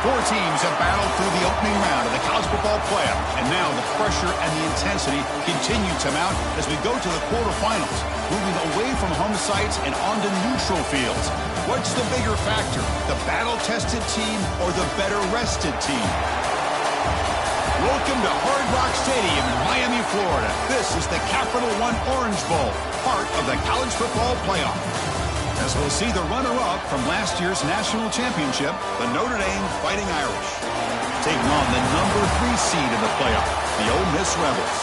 Four teams have battled through the opening round of the college football playoff, and now the pressure and the intensity continue to mount as we go to the quarterfinals, moving away from home sites and onto neutral fields. What's the bigger factor, the battle-tested team or the better-rested team? Welcome to Hard Rock Stadium in Miami, Florida. This is the Capital One Orange Bowl, part of the college football playoff. As we'll see the runner-up from last year's national championship, the Notre Dame Fighting Irish, taking on the number 3 seed in the playoff, the Ole Miss Rebels.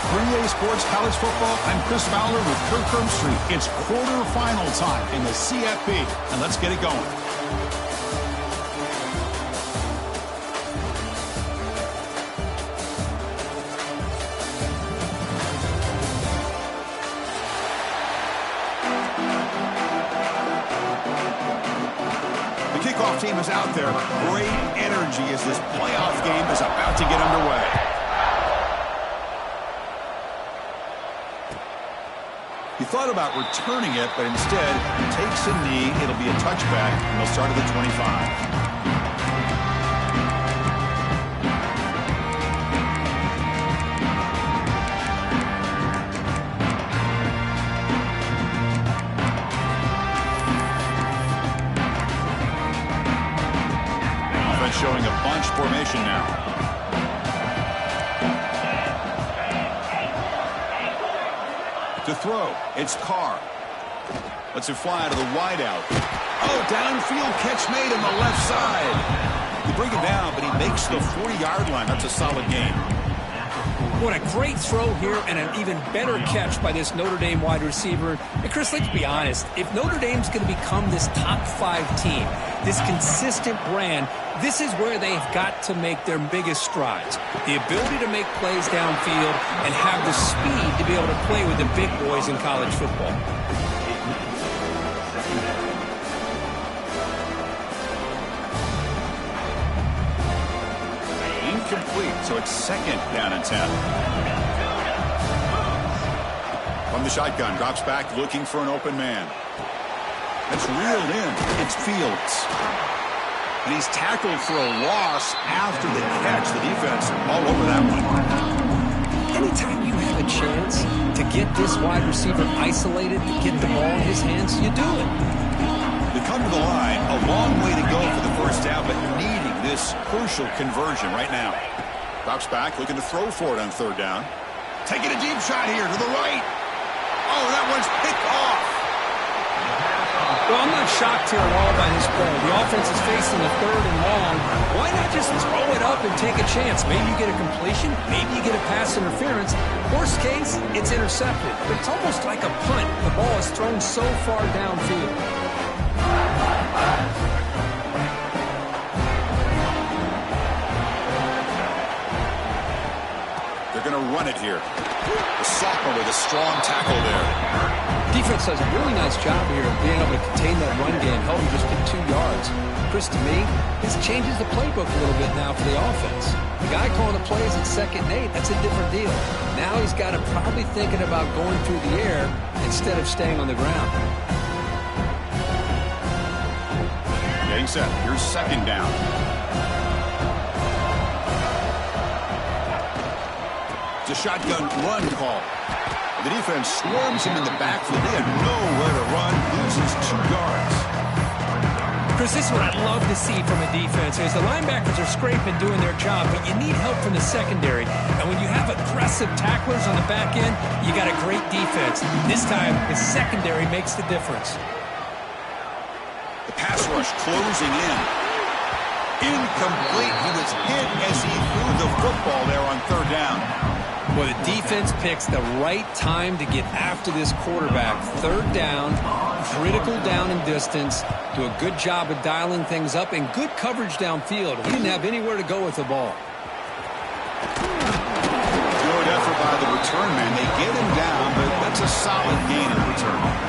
For EA Sports College Football, I'm Chris Fowler with Kirk Herbstreit. It's quarterfinal time in the CFP, and let's get it going. Team is out there. Great energy as this playoff game is about to get underway. He thought about returning it, but instead he takes a knee. It'll be a touchback, and they'll start at the 25. Showing a bunch formation now. To throw, it's Carr. Lets it fly to the wideout. Oh, downfield catch made on the left side. They bring him down, but he makes the 40-yard line. That's a solid gain. What a great throw here and an even better catch by this Notre Dame wide receiver. And Chris, let's be honest. If Notre Dame's going to become this top 5 team, this consistent brand, this is where they've got to make their biggest strides. The ability to make plays downfield and have the speed to be able to play with the big boys in college football. Incomplete, so it's second down and 10. From the shotgun, drops back looking for an open man. That's reeled in. It's Fields. And he's tackled for a loss after the catch. The defense all over that one. Anytime you have a chance to get this wide receiver isolated, to get the ball in his hands, you do it. They come to the line, a long way to go for the first down, but needing this crucial conversion right now. Drops back, looking to throw for it on third down. Taking a deep shot here to the right. Oh, that one's picked off. Well, I'm not shocked here at all by this play. The offense is facing a third and long. Why not just throw it up and take a chance? Maybe you get a completion. Maybe you get a pass interference. Worst case, it's intercepted. But it's almost like a punt. The ball is thrown so far downfield. They're going to run it here. The sophomore with a strong tackle there. Defense does a really nice job here of being able to contain that run game, held him just to 2 yards. Chris, to me, this changes the playbook a little bit now for the offense. The guy calling the plays at 2nd and 8, that's a different deal. Now he's got to probably thinking about going through the air instead of staying on the ground. Getting set. Here's second down. It's a shotgun run call. The defense swarms him in the backfield. They have nowhere to run. Loses 2 yards. Chris, this is what I'd love to see from a defense is the linebackers are scraping, doing their job, but you need help from the secondary. And when you have aggressive tacklers on the back end, you got a great defense. This time, the secondary makes the difference. The pass rush closing in. Incomplete. He was hit as he threw the football there on third down. Well, the defense picks the right time to get after this quarterback. Third down, critical down and distance. Do a good job of dialing things up and good coverage downfield. He didn't have anywhere to go with the ball. Good effort by the return man. They get him down, but that's a solid gain in return.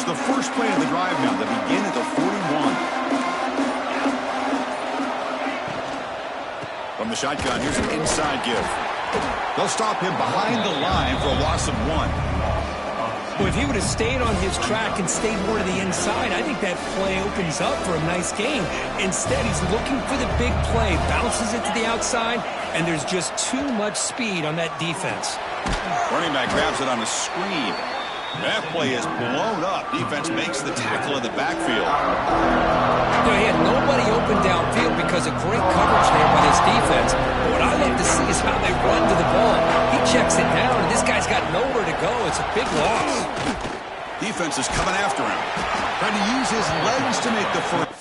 The first play of the drive now. They begin at the 41. From the the shotgun, here's an inside give. They'll stop him behind the line for a loss of 1. Well, if he would have stayed on his track and stayed more to the inside, I think that play opens up for a nice game. Instead, he's looking for the big play, bounces it to the outside, and there's just too much speed on that defense. Running back grabs it on a screen. That play is blown up. Defense makes the tackle in the backfield. You know, he had nobody open downfield because of great coverage there by this defense. But what I love to see is how they run to the ball. He checks it down, and this guy's got nowhere to go. It's a big loss. Defense is coming after him. Trying to use his legs to make the first.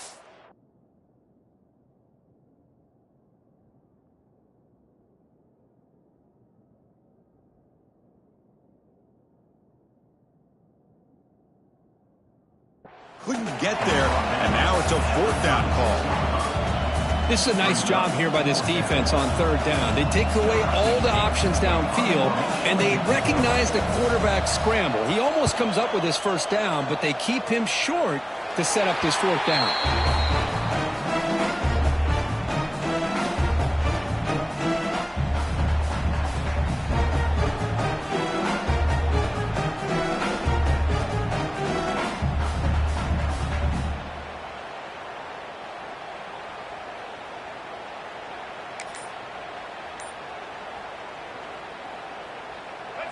Couldn't get there, and now it's a 4th down call. This is a nice job here by this defense on 3rd down. They take away all the options downfield, and they recognize the quarterback scramble. He almost comes up with his 1st down, but they keep him short to set up this 4th down.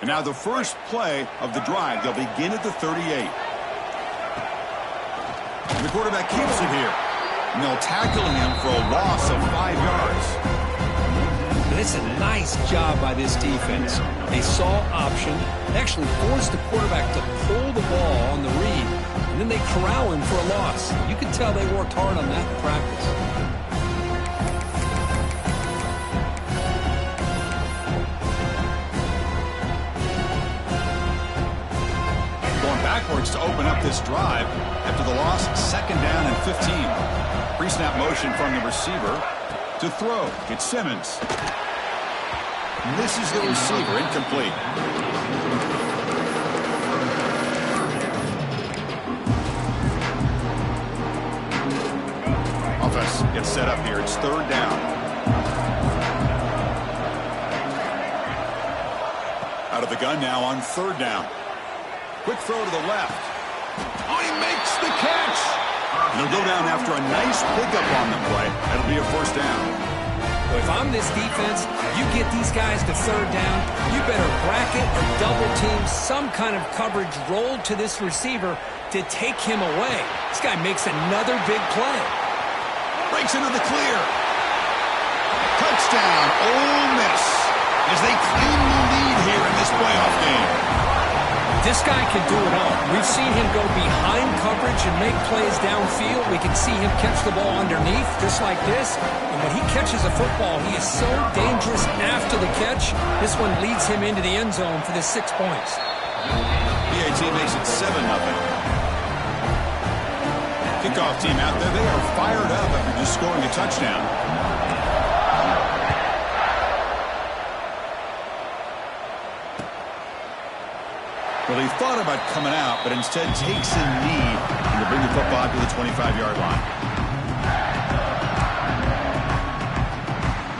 And now the first play of the drive. They'll begin at the 38. And the quarterback keeps it here. And they'll tackle him for a loss of 5 yards. This is a nice job by this defense. They saw option, actually forced the quarterback to pull the ball on the read, and then they corral him for a loss. You can tell they worked hard on that in practice. Backwards to open up this drive after the loss. 2nd down and 15. Pre-snap motion from the receiver to throw. It's Simmons. Misses the receiver. Incomplete. Offense gets set up here. It's 3rd down. Out of the gun now on 3rd down. Quick throw to the left. Oh, he makes the catch. And they'll go down after a nice pickup on the play. That'll be a 1st down. Well, if I'm this defense, you get these guys to 3rd down, you better bracket or double team some kind of coverage rolled to this receiver to take him away. This guy makes another big play. Breaks into the clear. Touchdown, Ole Miss, as they claim the lead here in this playoff game. This guy can do it all. We've seen him go behind coverage and make plays downfield. We can see him catch the ball underneath, just like this. And when he catches a football, he is so dangerous after the catch. This one leads him into the end zone for the 6 points. PAT makes it 7-0. Kickoff team out there, they are fired up after just scoring a touchdown. Well, he thought about coming out, but instead takes a knee to bring the football to the 25-yard line.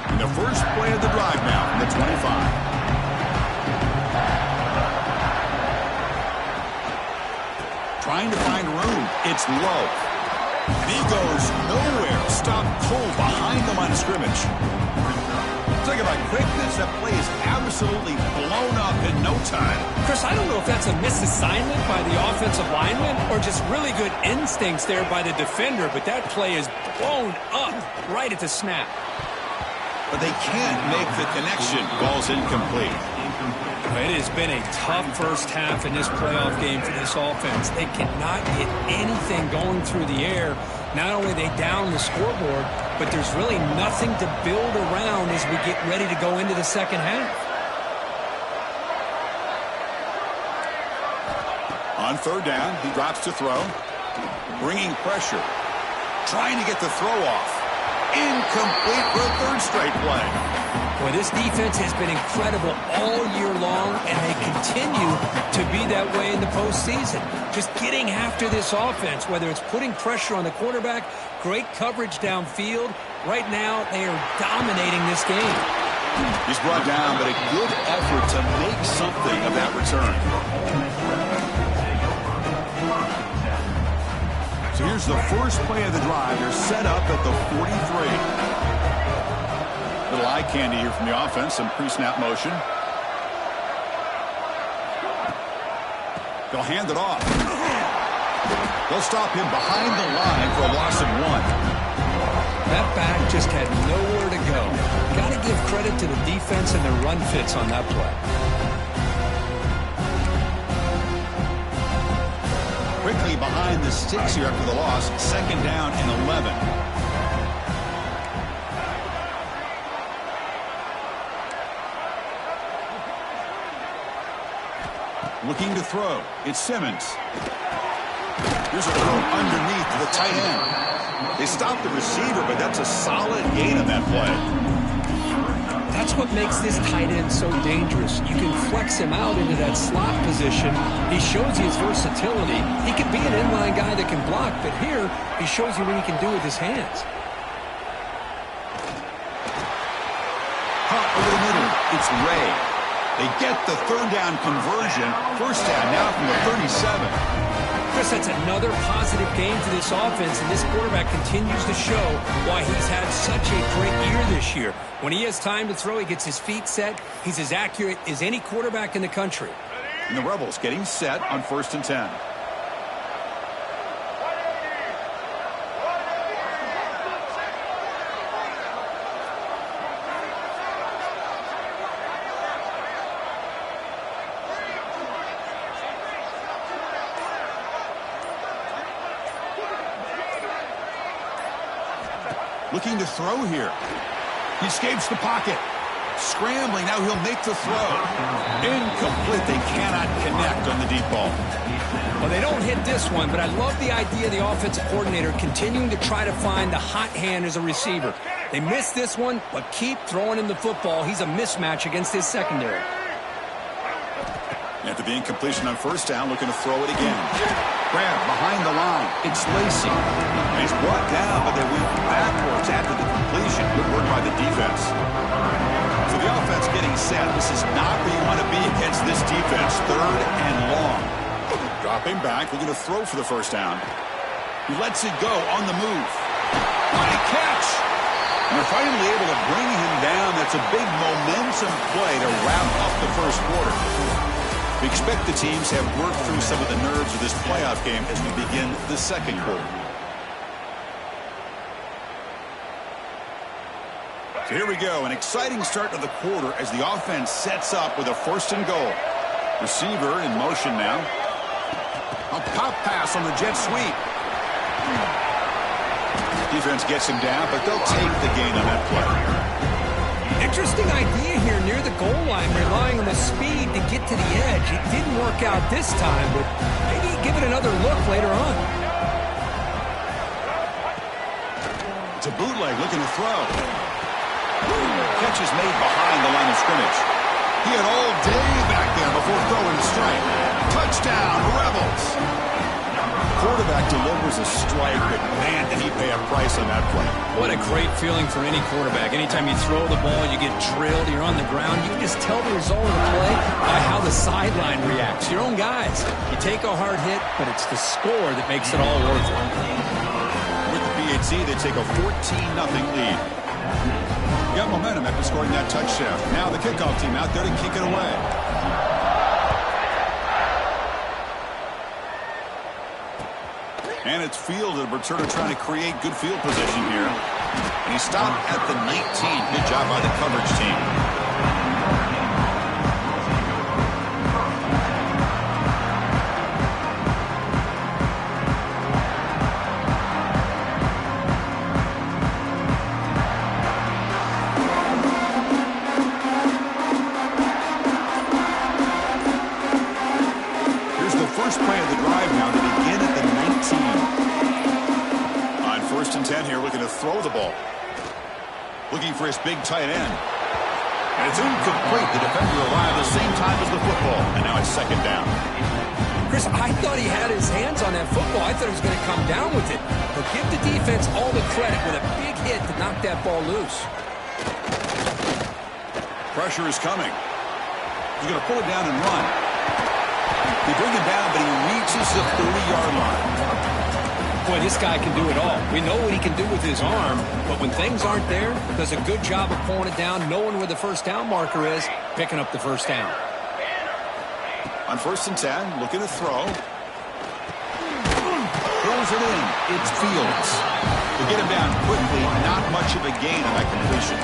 And the first play of the drive now from the 25. Trying to find room. It's low. And he goes nowhere. Stop cold behind the line of scrimmage. Talk about quickness. That play is absolutely blown up in no time. Chris, I don't know if that's a misassignment by the offensive lineman or just really good instincts there by the defender, but that play is blown up right at the snap. But they can't make the connection. Ball's incomplete. It has been a tough first half in this playoff game for this offense. They cannot get anything going through the air. Not only are they down the scoreboard, but there's really nothing to build around as we get ready to go into the second half. On 3rd down, he drops to throw. Bringing pressure. Trying to get the throw off. Incomplete for a 3rd straight play. Boy, this defense has been incredible all year long, and they continue to be that way in the postseason. Just getting after this offense, whether it's putting pressure on the quarterback, great coverage downfield. Right now, they are dominating this game. He's brought down, but a good effort to make something of that return. So here's the first play of the drive. They're set up at the 43. Little eye candy here from the offense, some pre-snap motion. They'll hand it off. They'll stop him behind the line for a loss of 1. That back just had nowhere to go. Got to give credit to the defense and their run fits on that play. Quickly behind the sticks here after the loss. 2nd down and 11. Looking to throw. It's Simmons. Here's a throw underneath the tight end. They stopped the receiver, but that's a solid gain on that play. That's what makes this tight end so dangerous. You can flex him out into that slot position. He shows you his versatility. He can be an inline guy that can block, but here he shows you what he can do with his hands. Caught over the middle. It's Ray. They get the 3rd down conversion. 1st down now from the 37. Chris, that's another positive game for this offense, and this quarterback continues to show why he's had such a great year this year. When he has time to throw, he gets his feet set. He's as accurate as any quarterback in the country. And the Rebels getting set on 1st and 10. Looking to throw here. He escapes the pocket. Scrambling. Now he'll make the throw. Incomplete. They cannot connect on the deep ball. Well, they don't hit this one, but I love the idea of the offensive coordinator continuing to try to find the hot hand as a receiver. They missed this one, but keep throwing him the football. He's a mismatch against his secondary. After the incompletion on 1st down, looking to throw it again. Grab behind the line. It's Lacy. And he's brought down, but they went backwards after the completion. Good work by the defense. So the offense getting set. This is not where you want to be against this defense. 3rd and long. Dropping back, looking to throw for the 1st down. He lets it go on the move. What a catch! And they're finally able to bring him down. That's a big momentum play to wrap up the 1st quarter. We expect the teams have worked through some of the nerves of this playoff game as we begin the 2nd quarter. So here we go, an exciting start to the quarter as the offense sets up with a 1st and goal. Receiver in motion now. A pop pass on the jet sweep. Defense gets him down, but they'll take the gain on that play. Interesting idea here near the goal line, relying on the speed to get to the edge. It didn't work out this time, but maybe give it another look later on. It's a bootleg looking to throw. Catch is made behind the line of scrimmage. He had all day back there before throwing the strike. Touchdown, Rebels. Quarterback delivers a strike, but man, did he pay a price on that play. What a great feeling for any quarterback. Anytime you throw the ball, you get drilled, you're on the ground. You can just tell the result of the play by how the sideline reacts. Your own guys. You take a hard hit, but it's the score that makes it all worth it. With the PAT, they take a 14-0 lead. Got momentum after scoring that touchdown. Now the kickoff team out there to kick it away. And it's fielded. Returner trying to create good field position here. And he stopped at the 19. Good job by the coverage team. First play of the drive now. They begin at the 19. On 1st and 10 here, looking to throw the ball. Looking for his big tight end. And it's incomplete. The defender arrived the same time as the football. And now it's second down. Chris, I thought he had his hands on that football. I thought he was going to come down with it. But give the defense all the credit with a big hit to knock that ball loose. Pressure is coming. He's going to pull it down and run. They bring him down, but he reaches the 30-yard line. Boy, this guy can do it all. We know what he can do with his arm, but when things aren't there, does a good job of pulling it down, knowing where the first down marker is, picking up the first down. On 1st and 10, looking to throw. Throws it in. It's Fields. They get him down quickly. Not much of a gain on that completion.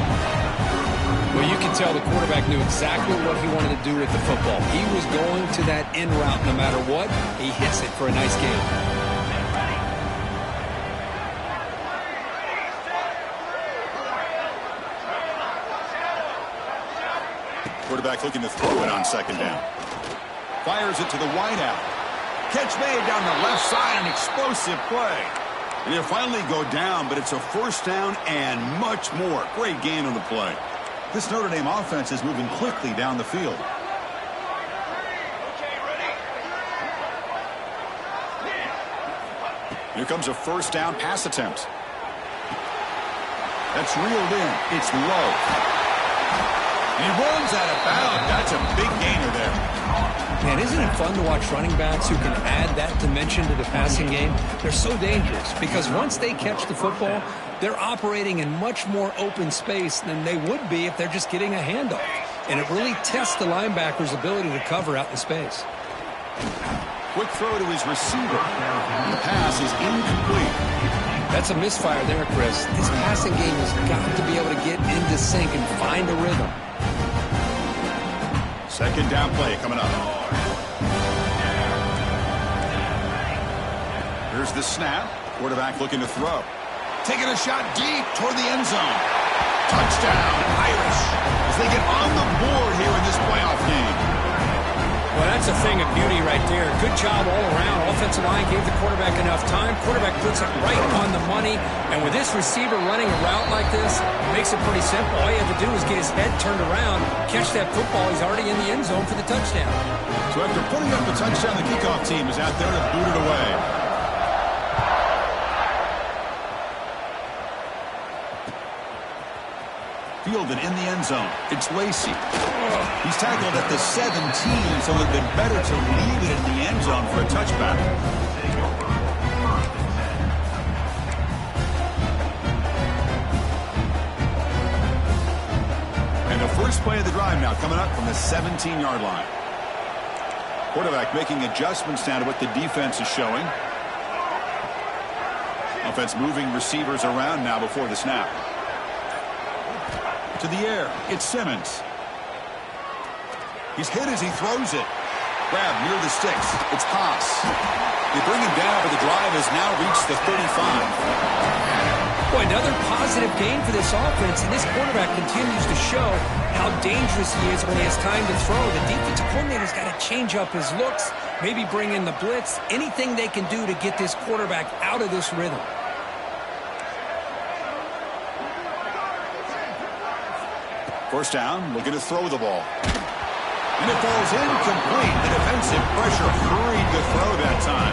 Well, you can tell the quarterback knew exactly what he wanted to do with the football. He was going to that in route no matter what. He hits it for a nice gain. Quarterback looking to throw it on second down. Fires it to the wideout. Catch made down the left side, an explosive play. And he'll finally go down, but it's a first down and much more. Great gain on the play. This Notre Dame offense is moving quickly down the field. Here comes a first down pass attempt. That's reeled in. It's low. And he runs out of bounds. That's a big gainer there. Man, isn't it fun to watch running backs who can add that dimension to the passing game? They're so dangerous because once they catch the football, they're operating in much more open space than they would be if they're just getting a handoff. And it really tests the linebacker's ability to cover out in space. Quick throw to his receiver. The pass is incomplete. That's a misfire there, Chris. This passing game has got to be able to get into sync and find a rhythm. Second down play coming up. Here's the snap. Quarterback looking to throw. Taking a shot deep toward the end zone. Touchdown, Irish, as they get on the board here in this playoff game. Well, that's a thing of beauty right there. Good job all around. Offensive line gave the quarterback enough time. Quarterback puts it right on the money. And with this receiver running a route like this, it makes it pretty simple. All you have to do is get his head turned around, catch that football. He's already in the end zone for the touchdown. So after putting up the touchdown, the kickoff team is out there to boot it away. Fielded in the end zone. It's Lacey. He's tackled at the 17, so it would have been better to leave it in the end zone for a touchback. And the first play of the drive now coming up from the 17-yard line. Quarterback making adjustments now to what the defense is showing. Offense moving receivers around now before the snap. To the air, it's Simmons. He's hit as he throws it. Grab near the sticks. It's Haas. They bring him down, but the drive has now reached the 35. Boy, another positive gain for this offense, and this quarterback continues to show how dangerous he is when he has time to throw. The defensive coordinator's got to change up his looks, maybe bring in the blitz, anything they can do to get this quarterback out of this rhythm. First down, looking to throw the ball. And it falls incomplete. The defensive pressure hurried to throw that time.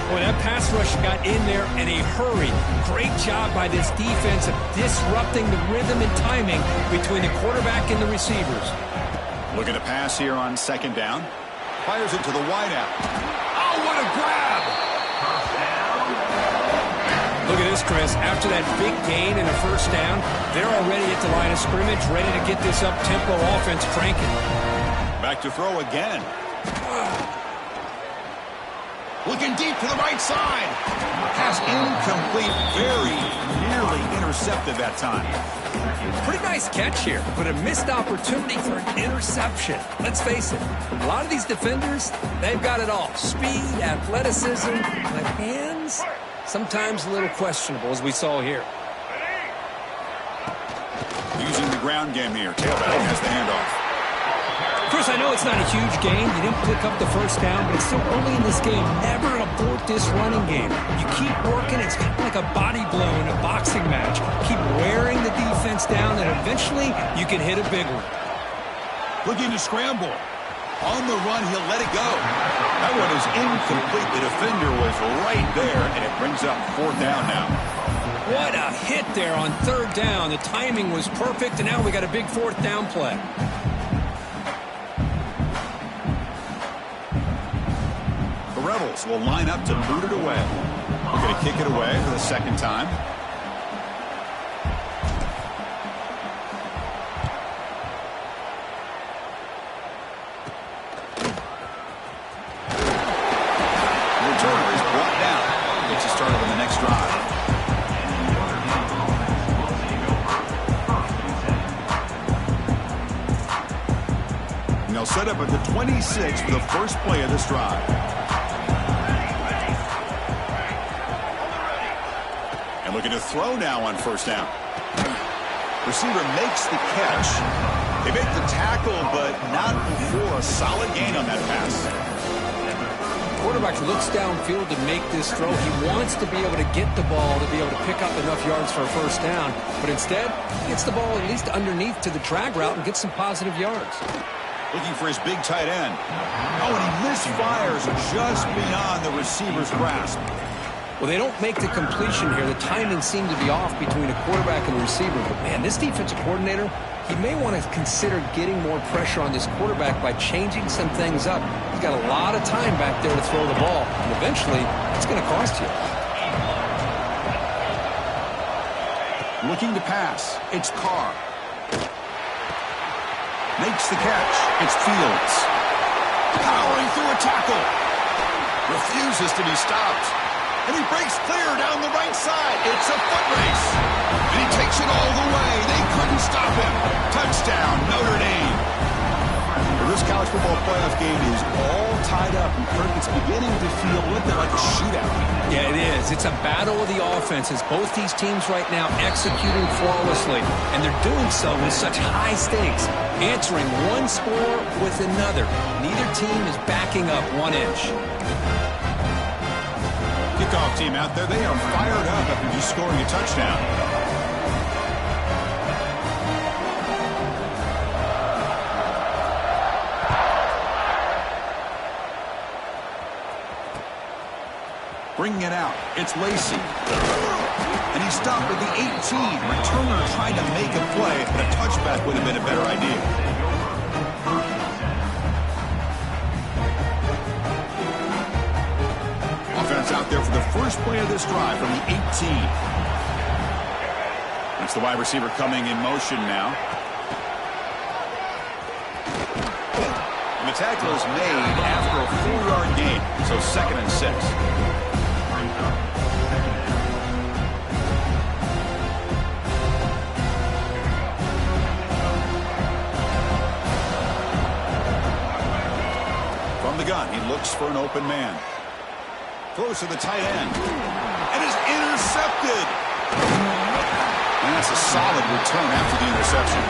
Boy, that pass rush got in there in a hurry. Great job by this defense of disrupting the rhythm and timing between the quarterback and the receivers. Looking to pass here on second down. Fires it to the wideout. Oh, what a grab! Look at this, Chris. After that big gain and a first down, they're already at the line of scrimmage, ready to get this up-tempo offense cranking. Back to throw again. Looking deep to the right side. Pass incomplete. Very nearly intercepted that time. Pretty nice catch here, but a missed opportunity for an interception. Let's face it, a lot of these defenders, they've got it all. Speed, athleticism, but hands, sometimes a little questionable, as we saw here. Using the ground game here. Tailback has the handoff. Chris, I know it's not a huge game. You didn't pick up the first down, but it's still early in this game. Never abort this running game. You keep working. It's kind of like a body blow in a boxing match. Keep wearing the defense down, and eventually you can hit a big one. Looking to scramble. On the run, he'll let it go. That one is incomplete. The defender was right there, and it brings up 4th down now. What a hit there on 3rd down. The timing was perfect, and now we got a big 4th down play. The Rebels will line up to boot it away. We're going to kick it away for the 2nd time. The returner is brought down. Gets us started on the next drive. And they'll set up at the 26 for the first play of this drive. And looking to throw now on 1st down. Receiver makes the catch. They make the tackle, but not before a solid gain on that pass. Quarterback looks downfield to make this throw. He wants to be able to get the ball to be able to pick up enough yards for a 1st down. But instead, he gets the ball at least underneath to the drag route and gets some positive yards. Looking for his big tight end. Oh, and he misfires just beyond the receiver's grasp. Well, they don't make the completion here. The timing seemed to be off between a quarterback and a receiver. But, man, this defensive coordinator, he may want to consider getting more pressure on this quarterback by changing some things up. He's got a lot of time back there to throw the ball. And eventually, it's going to cost you. Looking to pass. It's Carr. Makes the catch. It's Fields. Powering through a tackle. Refuses to be stopped. And he breaks clear down the right side. It's a foot race. And he takes it all the way. They couldn't stop him. Touchdown, Notre Dame. Well, this college football playoff game is all tied up. And Kirk, it's beginning to feel a little bit like a shootout. Yeah, it is. It's a battle of the offenses. Both these teams right now executing flawlessly. And they're doing so with such high stakes. Answering one score with another. Neither team is backing up 1 inch. Kickoff team out there, they are fired up after just scoring a touchdown. Bringing it out, it's Lacey. And he stopped at the 18. Returner trying to make a play, but a touchback would have been a better idea. Out there for the first play of this drive from the 18. That's the wide receiver coming in motion now. And the tackle is made after a 4-yard gain, so 2nd and 6. From the gun, he looks for an open man. Throws to the tight end. And is intercepted. And that's a solid return after the interception.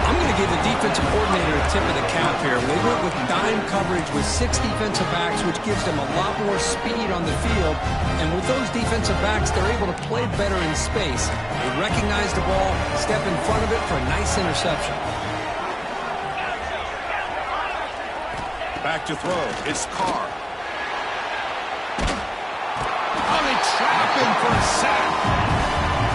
I'm going to give the defensive coordinator a tip of the cap here. They went with dime coverage with 6 defensive backs, which gives them a lot more speed on the field. And with those defensive backs, they're able to play better in space. They recognize the ball, step in front of it for a nice interception. Back to throw. It's Carr. Trapping for a sack.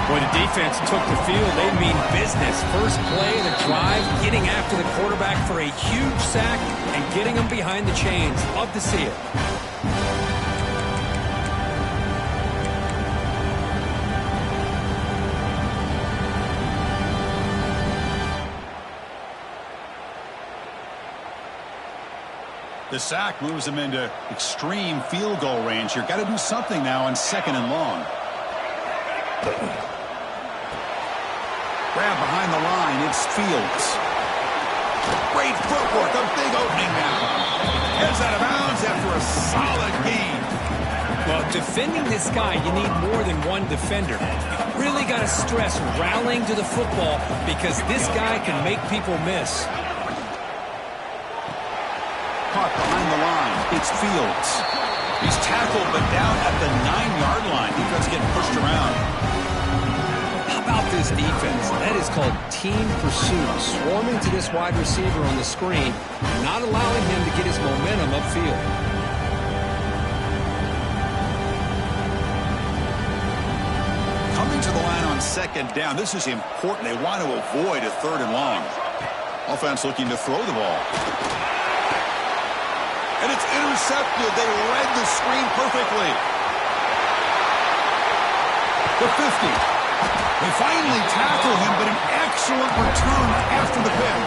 Boy, the defense took the field. They mean business. First play of the drive, getting after the quarterback for a huge sack and getting him behind the chains. Love to see it. The sack moves him into extreme field goal range here. Got to do something now on 2nd and long. Grab behind the line. It's Fields. Great footwork. A big opening now. Heads out of bounds after a solid gain. Well, defending this guy, you need more than one defender. Really got to stress rallying to the football because this guy can make people miss. caught behind the line. It's Fields. He's tackled, but down at the 9-yard line. Defense getting pushed around. How about this defense? That is called team pursuit. Swarming to this wide receiver on the screen, not allowing him to get his momentum upfield. Coming to the line on second down. This is important. They want to avoid a 3rd and long. Offense looking to throw the ball. And it's intercepted. They read the screen perfectly. The 50. They finally tackle him, but an excellent return after the pick.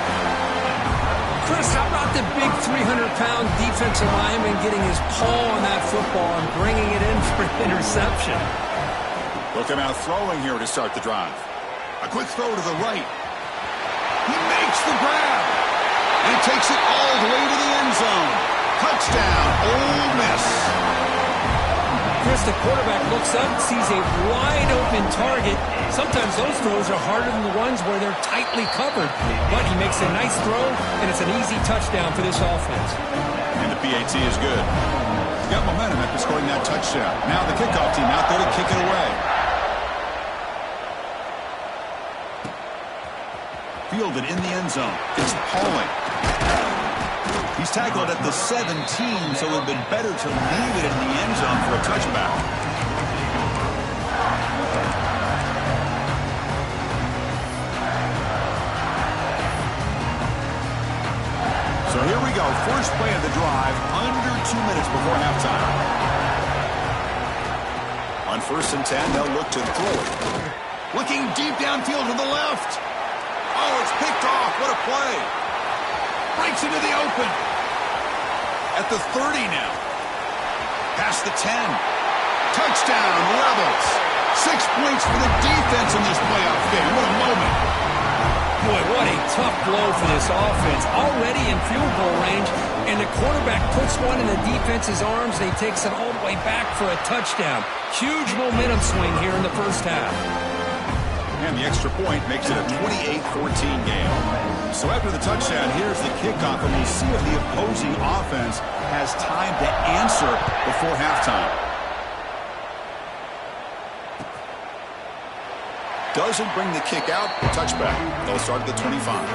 Chris, how about the big 300-pound defensive lineman getting his paw on that football and bringing it in for an interception? Look him out throwing here to start the drive. A quick throw to the right. He makes the grab. And he takes it all the way to the end zone. Touchdown, Ole Miss. Chris, the quarterback looks up, sees a wide-open target. Sometimes those throws are harder than the ones where they're tightly covered. But he makes a nice throw, and it's an easy touchdown for this offense. And the PAT is good. He got momentum after scoring that touchdown. Now the kickoff team out there to kick it away. Fielded in the end zone. It's Pauling. He's tackled at the 17, so it would have been better to leave it in the end zone for a touchback. So here we go. First play of the drive, under 2 minutes before halftime. On 1st and 10, they'll look to throw it. Looking deep downfield to the left. Oh, it's picked off. What a play. Breaks into the open. At the 30 now. Past the 10. Touchdown, Rebels. 6 points for the defense in this playoff game. What a moment. Boy, what a tough blow for this offense. Already in field goal range, and the quarterback puts one in the defense's arms, and he takes it all the way back for a touchdown. Huge momentum swing here in the first half. And the extra point makes it a 28-14 game. So after the touchdown, here's the kickoff, and we'll see if the opposing offense has time to answer before halftime. Doesn't bring the kick out, touchback. They'll start at the 25.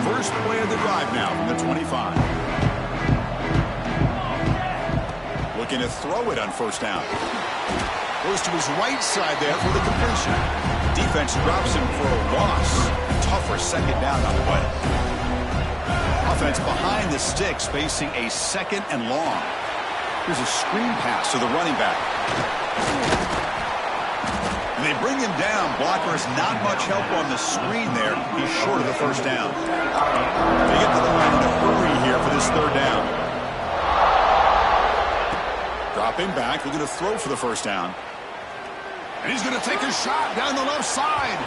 First play of the drive now from the 25. Looking to throw it on first down. Goes to his right side there for the completion. Defense drops him for a loss. Tougher second down on the way. Offense behind the sticks facing a 2nd and long. Here's a screen pass to the running back. And they bring him down. Blockers not much help on the screen there. He's short of the first down. They get to the line in a hurry here for this 3rd down. Drop him back. They're going to throw for the first down. And he's going to take a shot down the left side.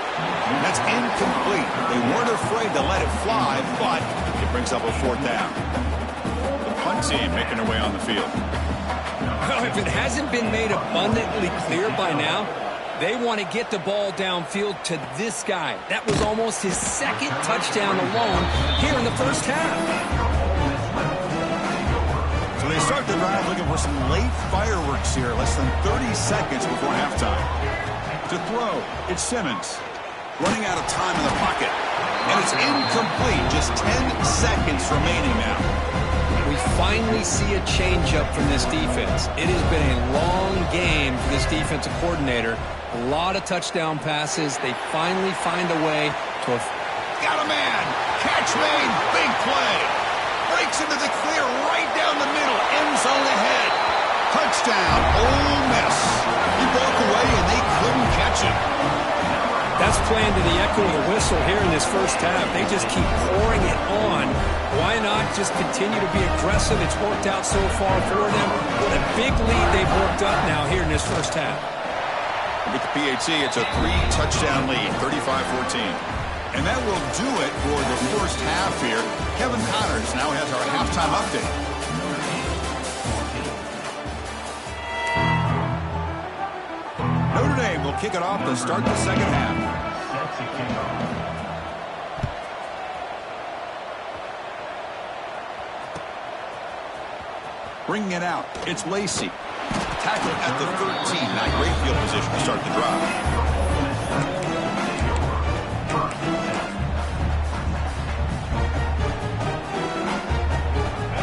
That's incomplete. They weren't afraid to let it fly, but it brings up a 4th down. The punt team making their way on the field. Well, if it hasn't been made abundantly clear by now, they want to get the ball downfield to this guy. That was almost his 2nd touchdown alone here in the first half. So they start the drive looking for some late fireworks here, less than 30 seconds before halftime. To throw, it's Simmons. Running out of time in the pocket. And it's incomplete. Just 10 seconds remaining now. We finally see a changeup from this defense. It has been a long game for this defensive coordinator. A lot of touchdown passes. They finally find a way to... Got a man. Catch made. Big play. Breaks into the clear right down the middle. End zone ahead. Touchdown, Ole Miss. He broke away and they couldn't catch him. That's playing to the echo of the whistle here in this first half. They just keep pouring it on. Why not just continue to be aggressive? It's worked out so far for them. What a big lead they've worked up now here in this first half. With the PAT, it's a 3-touchdown lead, 35-14. And that will do it for the first half here. Kevin Connors now has our halftime update. Dame will kick it off to start the second half. Bringing it out, it's Lacey. Tackle at the 13. Not great field position to start the drive.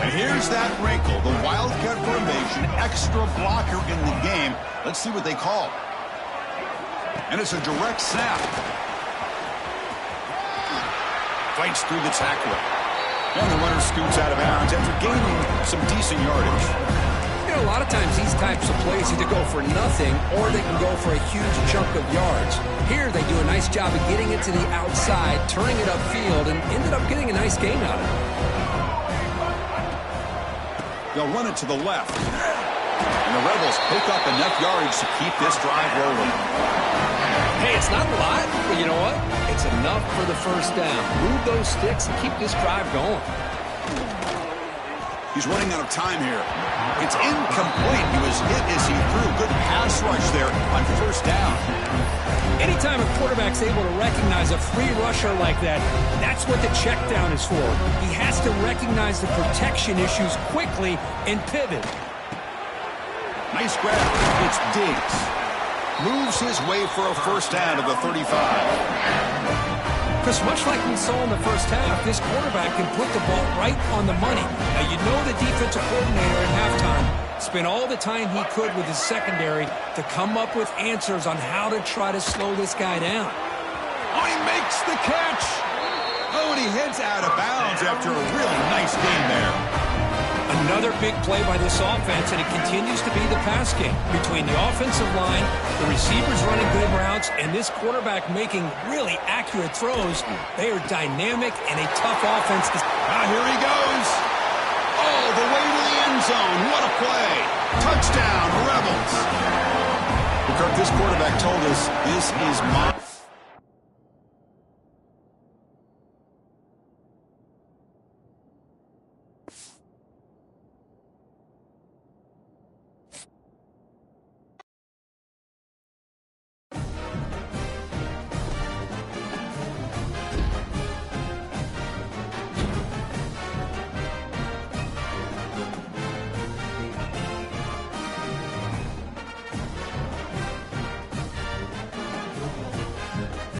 And here's that wrinkle. The Wildcat formation, extra blocker in the game. Let's see what they call. And it's a direct snap. Fights through the tackler. And the runner scoots out of bounds after gaining some decent yardage. You know, a lot of times these types of plays either go for nothing or they can go for a huge chunk of yards. Here they do a nice job of getting it to the outside, turning it upfield, and ended up getting a nice gain out of it. They'll run it to the left. And the Rebels pick up enough yardage to keep this drive rolling. Hey, it's not a lot, but you know what? It's enough for the first down. Move those sticks and keep this drive going. He's running out of time here. It's incomplete. He was hit as he threw. Good pass rush there on first down. Anytime a quarterback's able to recognize a free rusher like that, that's what the check down is for. He has to recognize the protection issues quickly and pivot. Nice grab. It's Diggs. Moves his way for a first down to the 35. Chris, much like we saw in the first half, this quarterback can put the ball right on the money. Now, you know the defensive coordinator at halftime spent all the time he could with his secondary to come up with answers on how to try to slow this guy down. Oh, he makes the catch. Oh, and he heads out of bounds after a really nice game there. Another big play by this offense, and it continues to be the pass game. Between the offensive line, the receivers running good routes, and this quarterback making really accurate throws, they are dynamic and a tough offense. Here he goes. Oh, the way to the end zone. What a play. Touchdown, Rebels. Kirk, this quarterback told us this is my...